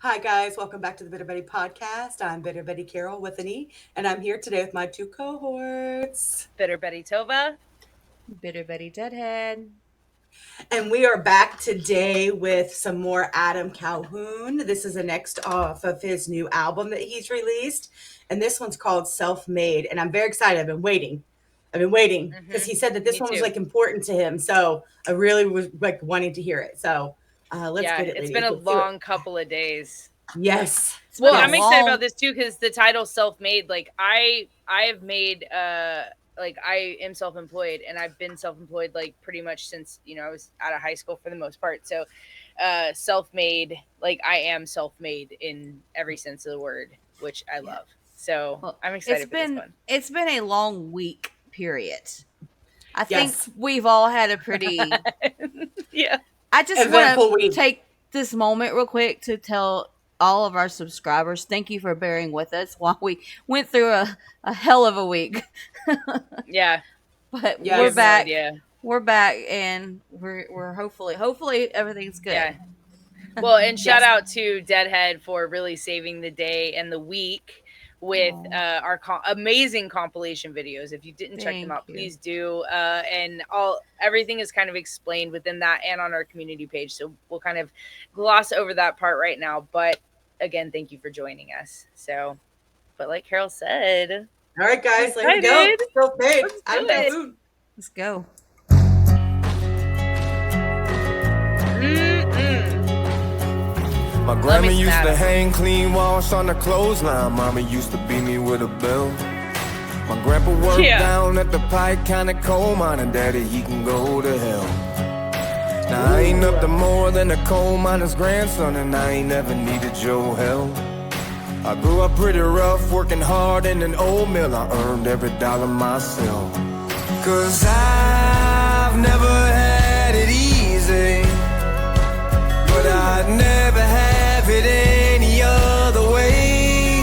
Hi, guys. Welcome back to the Bitter Betty podcast. I'm Bitter Betty Carroll with an E, and I'm here today with my two cohorts. Bitter Betty Tova. Bitter Betty Deadhead. And we are back today with some more Adam Calhoun. This is the next off of his new album that he's released, and this one's called Self Made. And I'm very excited. I've been waiting because he said that this Me one was too. like important to him. So I really was like wanting to hear it. So let's get it. It's ladies. been a Let's do it. long couple of days. Yes. Well, been a I'm excited long- about this too because the title "Self-Made." Like I have made like I am self-employed, and I've been self-employed like pretty much since I was out of high school for the most part. So self-made, like I am self-made in every sense of the word, which I love. So Well, I'm excited for this one. It's been a long week period. I Yes. think we've all had a pretty. Yeah. I just Eventful want to week. take this moment real quick to tell all of our subscribers thank you for bearing with us while we went through a hell of a week. Yeah. But Yes. we're You have no back. idea. We're back, and we're hopefully everything's good. Yeah. Well, and shout Yes. out to Deadhead for really saving the day and the week with our amazing compilation videos. If you didn't check them Thank out, you. please do. And everything is kind of explained within that and on our community page. So we'll kind of gloss over that part right now. But again, thank you for joining us. So, but like Carol said, All right, guys, here we go. Excited. Self-made. Let's do Adam it. Calhoun. Let's go. My Let grandma me used snap to it. hang clean wash on the clothesline. Mama used to beat me with a belt. My grandpa worked Yeah. down at the Pike County coal mine, and daddy, he can go to hell. Now I ain't up to more than a coal miner's grandson, and I ain't never needed your help. I grew up pretty rough, working hard in an old mill. I earned every dollar myself. 'Cause I've never had it easy, but I'd never have it any other way.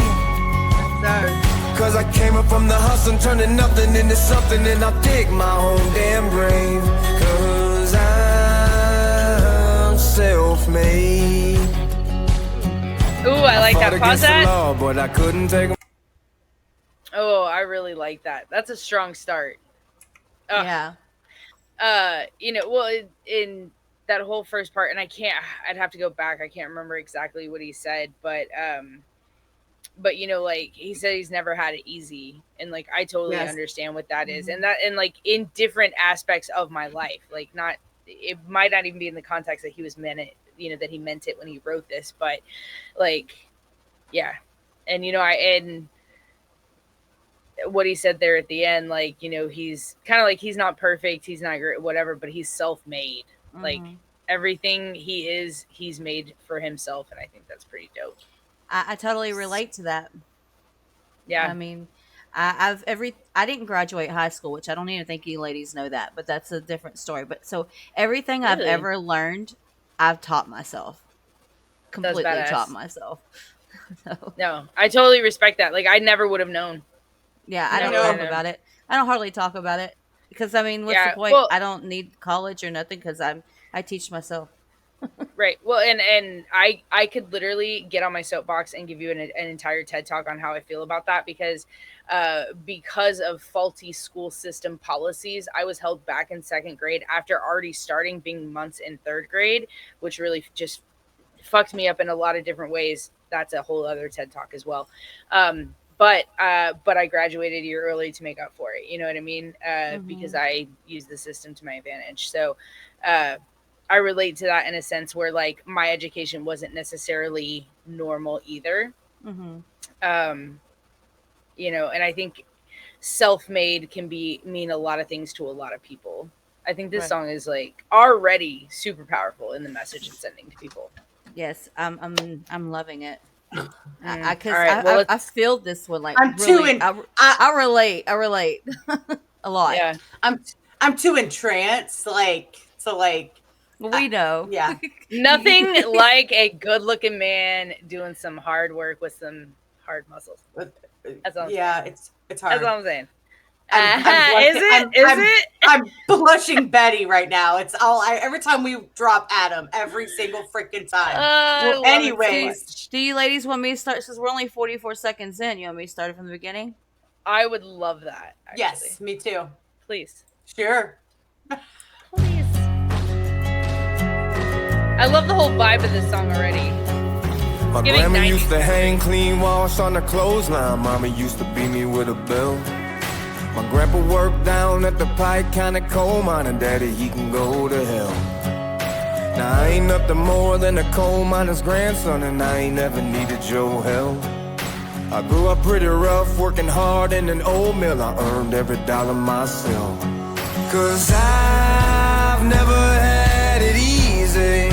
Cause I came up from the hustle, turning nothing into something, and I dig my own damn grave. Cause I'm self-made. Ooh, I like Fought that. Pause against the that. law, but I couldn't take 'em. Oh, I really like that. That's a strong start. Ugh. Yeah. Well, in that whole first part, and I'd have to go back. I can't remember exactly what he said, but like he said he's never had it easy, and like I totally Yes. understand what that is, and like in different aspects of my life, like it might not even be in the context that he was meant it, that he meant it when he wrote this, but like, yeah, and and what he said there at the end, like, he's kind of like, he's not perfect, he's not great, whatever, but he's self-made. Like everything he is, he's made for himself, and I think that's pretty dope. I totally relate to that. Yeah. I mean, I didn't graduate high school, which I don't even think you ladies know that, but that's a different story. But so everything I've Really? ever learned, I've taught myself. Completely badass. taught myself. So, No, I totally respect that. Like I never would have known. yeah, I don't No, talk no. about it. I don't hardly talk about it because I mean, what's Yeah, the point? well- I don't need college or nothing because I teach myself. Right. Well, and I could literally get on my soapbox and give you an entire TED talk on how I feel about that because of faulty school system policies, I was held back in second grade after already starting being months in third grade, which really just fucked me up in a lot of different ways. That's a whole other TED talk as well. But I graduated a year early to make up for it. You know what I mean? Because I used the system to my advantage. So I relate to that in a sense where like my education wasn't necessarily normal either. And I think self-made can mean a lot of things to a lot of people. I think this Right. song is like already super powerful in the message it's sending to people. Yes, I'm loving it. All I right, feel this one like I'm too really. in- I relate a lot. Yeah. I'm too entranced, We know. yeah. Nothing like a good-looking man doing some hard work with some hard muscles. That's all I'm Yeah, it's hard. That's all I'm saying. I'm Is blushing. it? Is it? I'm blushing Betty right now. It's all every time we drop Adam, every single freaking time. I Well, love it so anyways, much. Do you ladies want me to start? Since we're only 44 seconds in, you want me to start it from the beginning? I would love that, actually. yes, me too. Please. Sure. Please. I love the whole vibe of this song already. My giving grandma 90s used to hang memories. clean wash on the clothesline. Mama used to beat me with a bill. My grandpa worked down at the Pike County coal mine, and daddy, he can go to hell. Now I ain't nothing more than a coal miner's grandson, and I ain't never needed your help. I grew up pretty rough, working hard in an old mill. I earned every dollar myself. 'Cause I've never had it easy,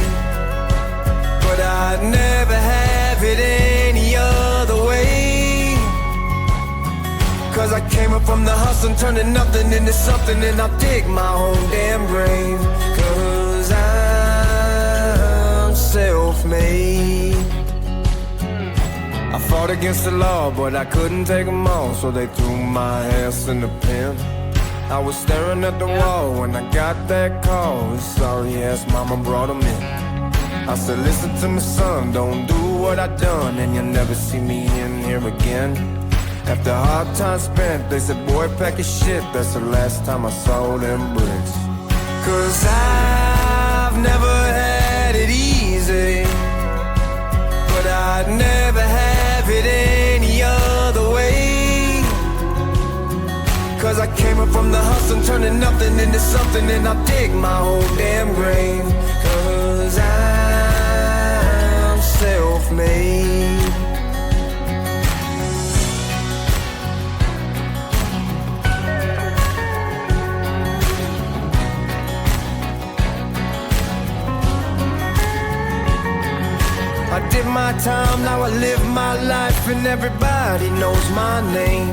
but I'd never have it any other way. 'Cause I came up from the hustle, turning nothing into something, and I dig my own damn grave. 'Cause I'm self-made. I fought against the law, but I couldn't take them all, so they threw my ass in the pen. I was staring at the wall when I got that call. His sorry ass mama brought him in. I said, listen to me, son, don't do what I done, and you'll never see me in here again. After a hard time spent, they said, boy, pack your shit. That's the last time I saw them bricks. 'Cause I've never had it easy, but I'd never have it any other way. 'Cause I came up from the hustle, turning nothing into something, and I dig my own damn grave. 'Cause I'm self-made. I did my time, now I live my life, and everybody knows my name.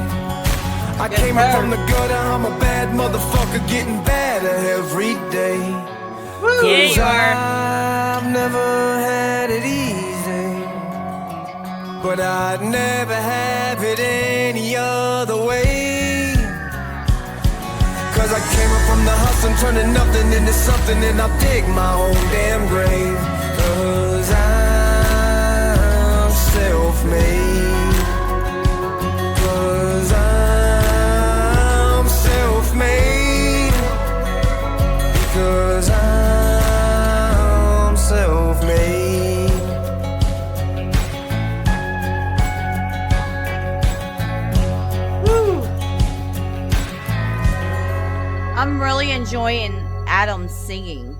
I came up from the gutter, I'm a bad motherfucker, getting better every day. Yeah, 'Cause you are. I've never had it easy, but I'd never have it any other way. 'Cause I came up from the hustle, turning nothing into something, and I dig my own damn grave. 'Cause I'm self-made. 'Cause I'm self-made. Because I'm self-made. I'm really enjoying Adam singing.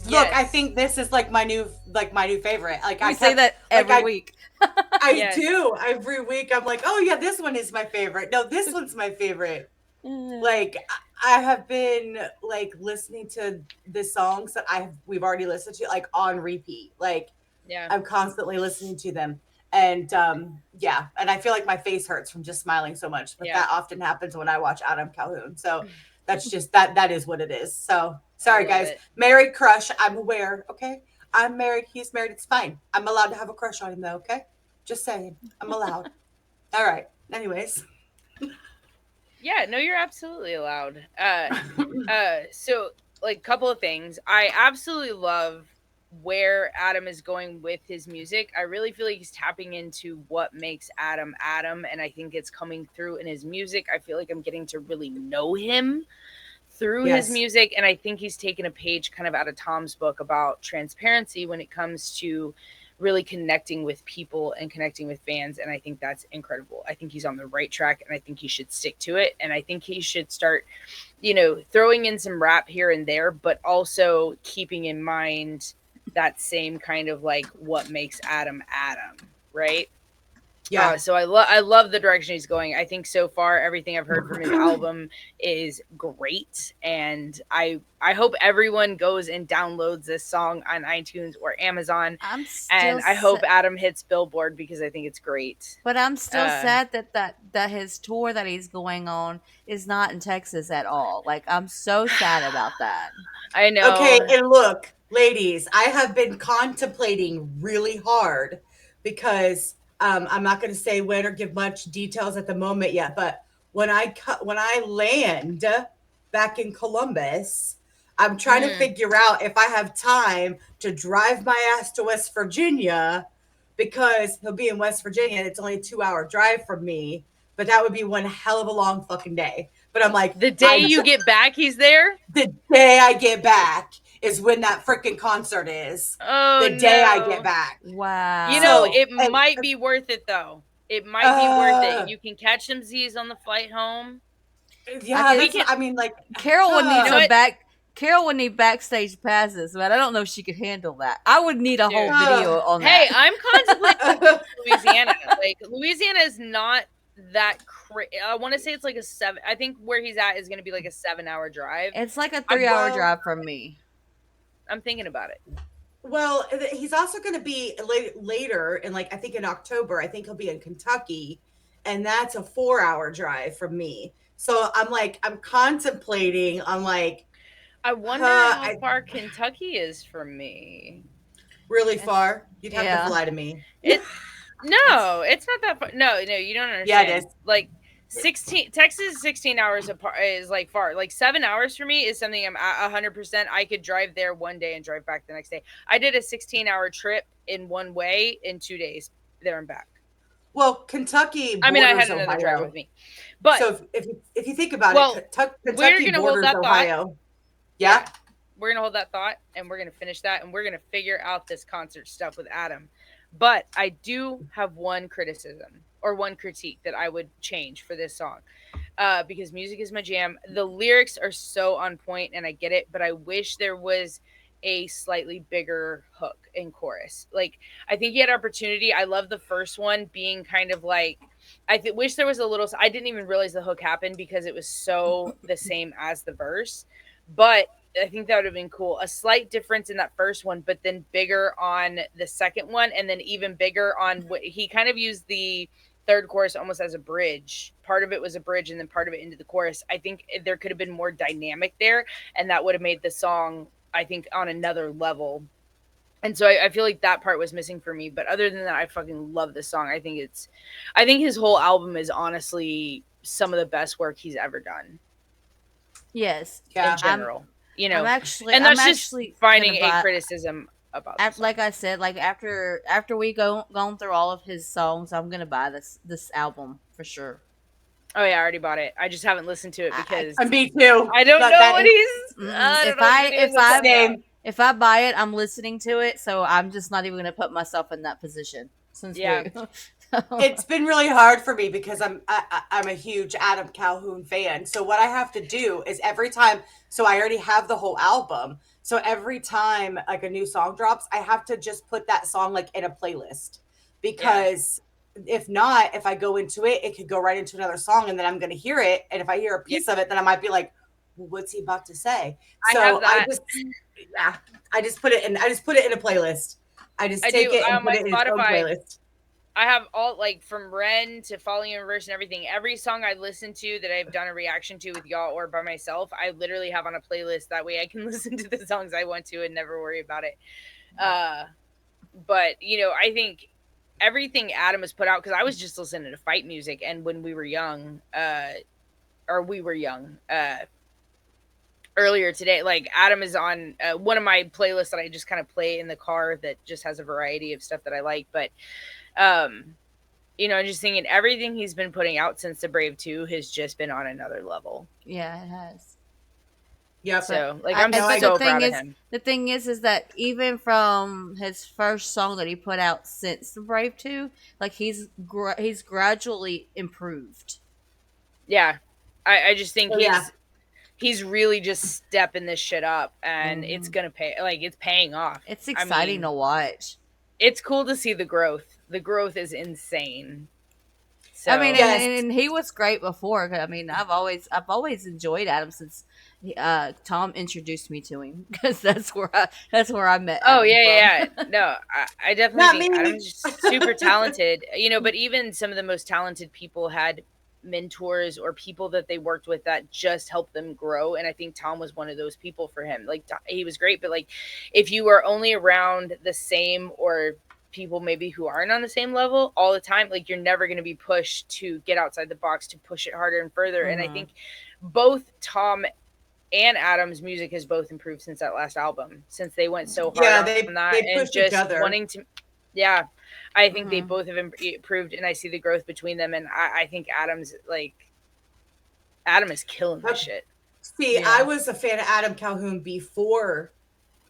Look, I Yes. think this is like my new favorite. Like I I say that every week. I Yes. do every week. I'm like, oh yeah, this one is my favorite. No, this one's my favorite. Like I have been like listening to the songs that we've already listened to like on repeat. Like Yeah. I'm constantly listening to them. And yeah, and I feel like my face hurts from just smiling so much. But Yeah. that often happens when I watch Adam Calhoun. So that's just that is what it is. So sorry I love guys. it. Married crush, I'm aware, okay? I'm married, he's married, it's fine. I'm allowed to have a crush on him though, okay? Just saying. I'm allowed. All right. Anyways. Yeah, no, you're absolutely allowed. So like couple of things. I absolutely love where Adam is going with his music. I really feel like he's tapping into what makes Adam Adam, and I think it's coming through in his music. I feel like I'm getting to really know him through Yes. his music, and I think he's taken a page kind of out of Tom's book about transparency when it comes to really connecting with people and connecting with fans, and I think that's incredible. I think he's on the right track, and I think he should stick to it, and I think he should start, throwing in some rap here and there, but also keeping in mind that same kind of like what makes Adam Adam, right? Yeah. So I love the direction he's going. I think so far everything I've heard from his album is great, and I hope everyone goes and downloads this song on iTunes or Amazon. I'm still And I hope Adam hits Billboard because I think it's great. But I'm still Uh, sad that his tour that he's going on is not in Texas at all. Like I'm so sad about that. I know. Okay, and look, ladies, I have been contemplating really hard because I'm not going to say when or give much details at the moment yet, but when I land back in Columbus. I'm trying to figure out if I have time to drive my ass to West Virginia because he'll be in West Virginia and it's only a 2-hour drive from me. But that would be one hell of a long fucking day. But I'm like, The day you get back, he's there? the day I get back is when that freaking concert is. Oh, the day I no. get back. Wow. You know, So, it and- might be worth it, though. It might be worth it. You can catch some Z's on the flight home. Yeah, We that's, I mean, like Carol would need You know what? Carol would need backstage passes, but I don't know if she could handle that. I would need a whole Dude. video on Hey, that. I'm contemplating Louisiana. Like, Louisiana is not that I want to say it's like a 7. I think where he's at is going to be like a 7-hour drive. It's like a 3-hour well- drive from me. I'm thinking about it. Well, he's also going to be later in, like, I think in October, I think he'll be in Kentucky, and that's a 4-hour drive from me. So I'm like, I'm contemplating, I'm like, I wonder how far Kentucky is from me. really far. You'd have Yeah. to fly to me. No, it's not that far. No, you don't understand. Yeah, it is. Like 16 Texas is 16 hours apart is like far. Like 7 hours for me is something I'm 100%. I could drive there one day and drive back the next day. I did a 16-hour trip in one way in 2 days there and back. Well, Kentucky. I mean, I had borders another Ohio. driver with me, but So if you think about Well, it, we're Kentucky gonna hold borders that thought. Ohio. Yeah. we're gonna hold that thought and we're gonna finish that and we're gonna figure out this concert stuff with Adam. But I do have one criticism or one critique that I would change for this song, because music is my jam. The lyrics are so on point and I get it, but I wish there was a slightly bigger hook in chorus. Like, I think he had opportunity. I love the first one being kind of like, wish there was a little, I didn't even realize the hook happened because it was so the same as the verse, but I think that would have been cool. A slight difference in that first one, but then bigger on the second one, and then even bigger on what he kind of used the third chorus almost as a bridge. Part of it was a bridge, and then part of it into the chorus. I think there could have been more dynamic there, and that would have made the song, I think, on another level. And so I feel like that part was missing for me. But other than that, I fucking love this song. I think his whole album is honestly some of the best work he's ever done. Yes. Yeah. In general. You know, I'm actually finding gonna a criticism about this. Like I said, like after we gone through all of his songs, I'm gonna buy this album for sure. Oh yeah, I already bought it. I just haven't listened to it because Me too. I don't know what he's. If I buy it, I'm listening to it, so I'm just not even gonna put myself in that position. It's been really hard for me because I'm a huge Adam Calhoun fan. So what I have to do is every time, so I already have the whole album. So every time like a new song drops, I have to just put that song like in a playlist, because if not, if I go into it, it could go right into another song and then I'm going to hear it. And if I hear a piece of it, then I might be like, well, what's he about to say? So I just put it in a playlist. I just take it and put it in its own playlist. I have all, like, from Ren to Falling in Reverse and everything. Every song I listen to that I've done a reaction to with y'all or by myself, I literally have on a playlist. That way I can listen to the songs I want to and never worry about it. But, you know, I think everything Adam has put out, because I was just listening to fight music, and when we were young, earlier today, like, Adam is on one of my playlists that I just kind of play in the car that just has a variety of stuff that I like. But you know, just thinking everything he's been putting out since The Brave 2 has just been on another level. Yeah, it has. Yeah. So, like, I'm so proud of him. The thing is that even from his first song that he put out since The Brave 2, like, he's gradually improved. Yeah. I just think he's really just stepping this shit up, and it's gonna pay. Like, it's paying off. It's exciting to watch. It's cool to see the growth. The growth is insane. So, I mean, and he was great before. I mean, I've always enjoyed Adam since Tom introduced me to him, because that's where I met. Oh Adam yeah. from. No, I definitely think Adam's just super talented. You know, but even some of the most talented people had mentors or people that they worked with that just helped them grow, and I think Tom was one of those people for him. Like, he was great, but like, if you are only around the same or people maybe who aren't on the same level all the time, like, you're never going to be pushed to get outside the box, to push it harder and further. And I think both Tom and Adam's music has both improved since that last album, since they went so hard Yeah, on that they and pushed each just other. wanting to. Yeah, I think they both have improved, and I see the growth between them. And I think Adam is killing this shit. See, I was a fan of Adam Calhoun before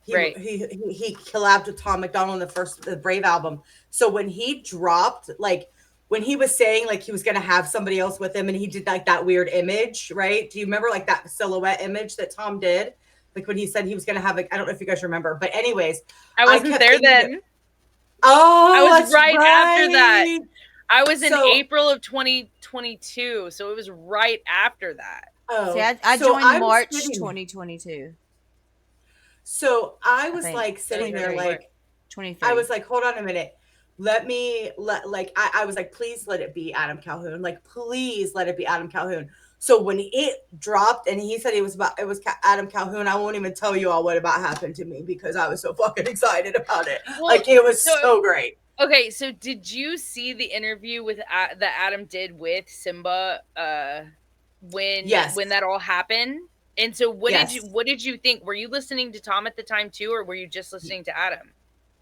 he collabed with Tom McDonald in the Brave album. So when he dropped, like when he was saying like he was gonna have somebody else with him, and he did like that weird image, right? Do you remember like that silhouette image that Tom did? Like when he said he was gonna have, like, I don't know if you guys remember, but anyways, I wasn't there then. Oh, I was right after that. I was in So- April of 2022, so it was right after that. Oh, See, I so joined I'm March sitting- 2022. So I was think. like sitting there, 23. like 23. I was like, hold on a minute. I was like, please let it be Adam Calhoun. Like, please let it be Adam Calhoun. So when it dropped and he said it was Adam Calhoun, I won't even tell you all what about happened to me because I was so fucking excited about it. Well, like, it was so great. Okay, so did you see the interview with that Adam did with Simba when that all happened? And so what did you think? Were you listening to Tom at the time too, or were you just listening to Adam?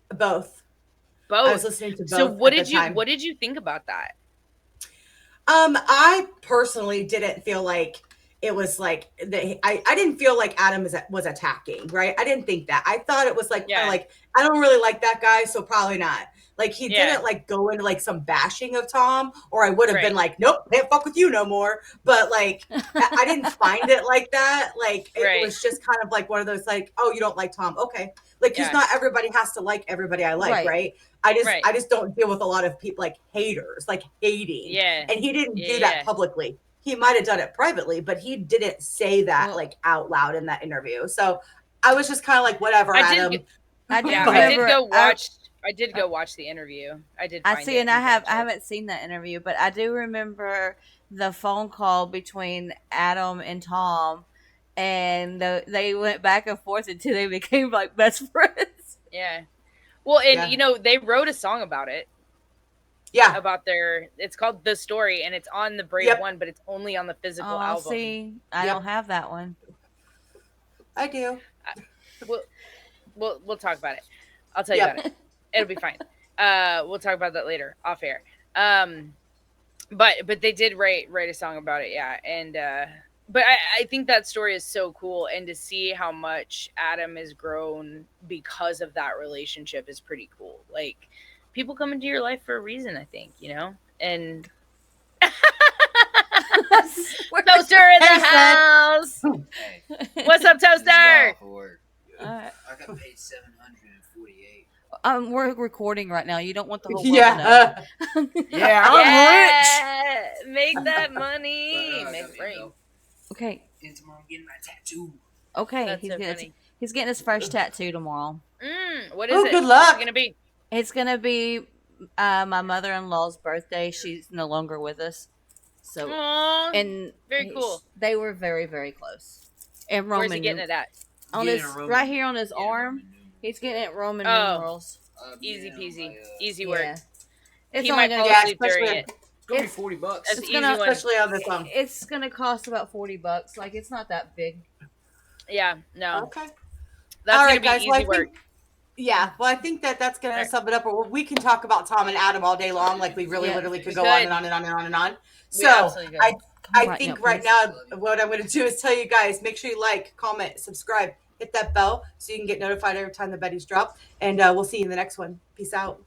Both. I was listening to both. So what did you think about that? I personally didn't feel like it was like I didn't feel like Adam was attacking, right? I didn't think that. I thought it was like kind of like, I don't really like that guy, so probably not. Like he didn't like go into like some bashing of Tom, or I would have been like, nope, can't fuck with you no more. But like I didn't find it like that. Like it was just kind of like one of those like, oh, you don't like Tom, okay. Like, because not everybody has to like everybody I like, right? I just don't deal with a lot of people like haters, like hating. Yeah. And he didn't do that publicly. He might have done it privately, but he didn't say that like out loud in that interview. So I was just kind of like, whatever, Adam. I did go watch the interview. I haven't seen that interview, but I do remember the phone call between Adam and Tom, and they went back and forth until they became like best friends. Yeah. Well, and you know, they wrote a song about it. Yeah. About it's called The Story, and it's on the Brave one, but it's only on the physical album. See, I don't have that one. I do. We'll talk about it. I'll tell you about it. It'll be fine. We'll talk about that later, off air. But they did write a song about it, yeah. And but I think that story is so cool, and to see how much Adam has grown because of that relationship is pretty cool. Like, people come into your life for a reason, I think, you know? And Toaster in the house. What's up, Toaster? I got paid $748. We're recording right now. You don't want the whole world to know. Yeah, I'm rich. Make that money. Make it rain. Okay. And tomorrow I'm getting my tattoo. Okay. That's he's getting his first tattoo tomorrow. What is it? Good luck. What's it gonna be? It's gonna be my mother-in-law's birthday. She's no longer with us. So Aww, very cool. They were very, very close. And Roman. Where's he getting it at? On his right here on his arm. He's getting it Roman numerals. Easy peasy, easy work. Yeah. It's he only might gonna fall asleep during it. It's gonna be $40. That's it's easy gonna, one. Especially on this one. It's gonna cost about $40. Like, it's not that big. Yeah, no. Okay. That's all gonna right, be guys. easy work. I think that's gonna sum it up. Or we can talk about Tom and Adam all day long. Like, we literally could go on and on and on and on and on. So I think right now what I'm gonna do is tell you guys, make sure you like, comment, subscribe, hit that bell so you can get notified every time the Betty's drop. And we'll see you in the next one. Peace out.